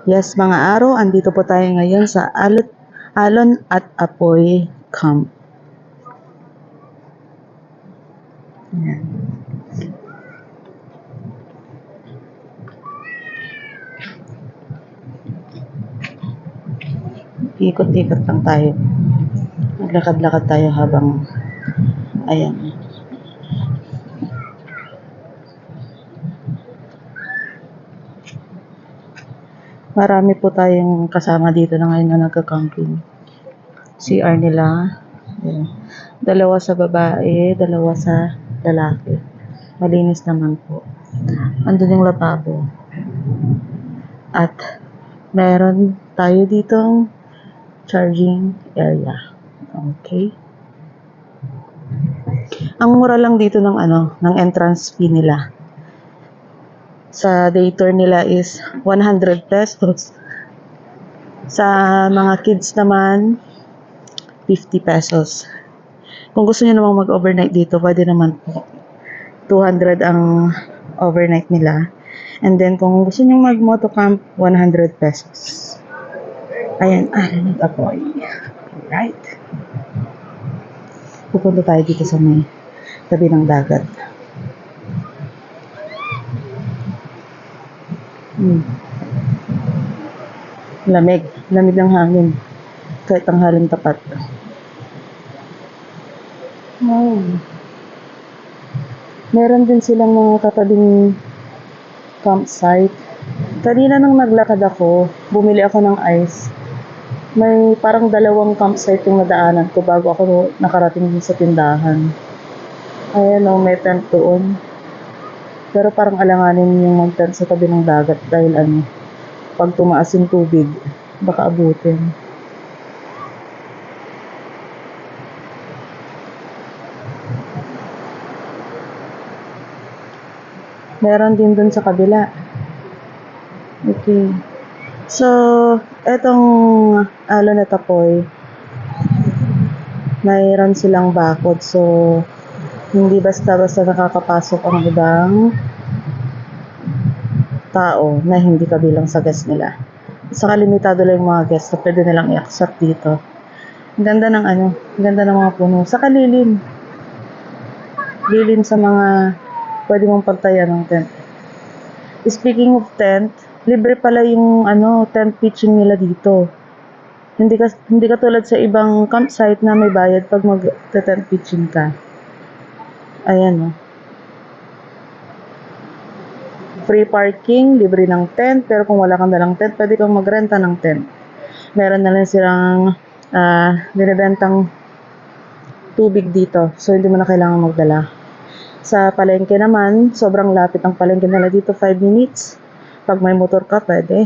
Yes, mga araw, andito po tayo ngayon sa Alon at Apoy Camp. Ayan. Ikot-ikot lang tayo. Maglakad-lakad tayo habang, ayan. Marami po tayong kasama dito na ngayon na nagka-camping. CR nila. Ayan. Dalawa sa babae, dalawa sa lalaki. Malinis naman po. Andun yung lababo. At meron tayo ditong charging area. Okay. Ang mura lang dito ng entrance fee nila. Sa day tour nila is 100 pesos. Sa mga kids naman, 50 pesos. Kung gusto niyo namang mag-overnight dito, pwede naman po. 200 ang overnight nila. And then, kung gusto niyo mag-motocamp, 100 pesos. Ayan, Apoy. Alright. Pupunta tayo dito sa may tabi ng dagat. Lamig ng hangin. Kahit ang halim tapat. Wow. Meron din silang mga katabing campsite. Kanina nang naglakad ako, bumili ako ng ice. May parang dalawang campsite yung nadaanan ko bago ako nakarating din sa tindahan. Ayan o, may tent doon. Pero parang alanganin yung mag-tent sa tabi ng dagat dahil pag tumaas yung tubig, baka abutin. Meron din dun sa kabila. Okay. So, etong Alon at Apoy, mayroon silang bakod. So, hindi basta-basta nakakapasok ang ibang tao na hindi kabilang sa guest nila. Saka limitado lang yung mga guest na pwede nilang i-accept dito. Ang ganda ng ganda ng mga puno. Saka lilim. Lilim sa mga pwede mong pagtayan ng tent. Speaking of tent, libre pala yung tent pitching nila dito. Hindi katulad sa ibang campsite na may bayad pag mag-tent pitching ka. Ayan o. Free parking, libre ng tent, pero kung wala kang dalang tent, pwede kang magrenta ng tent. Meron na lang silang binibentang tubig dito, so hindi mo na kailangan magdala. Sa palengke naman, sobrang lapit ang palengke nila dito, 5 minutes. Pag may motor ka, pwede.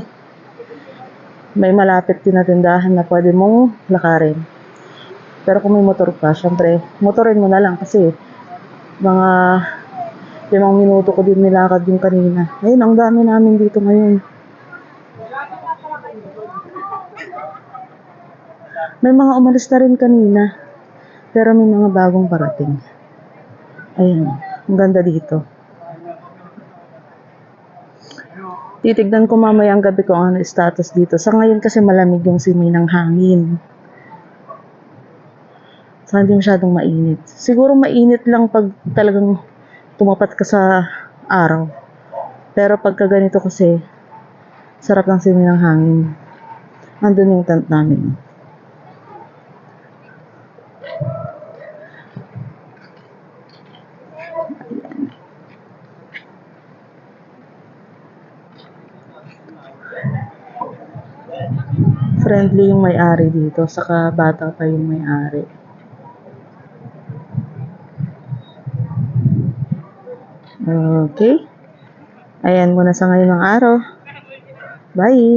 May malapit din na tindahan na pwede mong lakarin. Pero kung may motor ka, syempre, motorin mo na lang kasi mga 5 minuto ko din nilakad yung kanina. Ayun, ang dami namin dito ngayon. May mga umalis na rin kanina. Pero may mga bagong parating. Ayun, ang ganda dito. Titignan ko mamaya ang gabi kung ano status dito. Sa ngayon kasi malamig yung simoy ng hangin. So, hindi masyadong mainit. Siguro mainit lang pag talagang tumapat ka sa araw. Pero pagka ganito kasi, sarap ng simoy ng hangin. Andun yung tent namin. Friendly yung may-ari dito, saka bata pa yung may-ari. Okay. Ayan muna sa ngayong araw. Bye!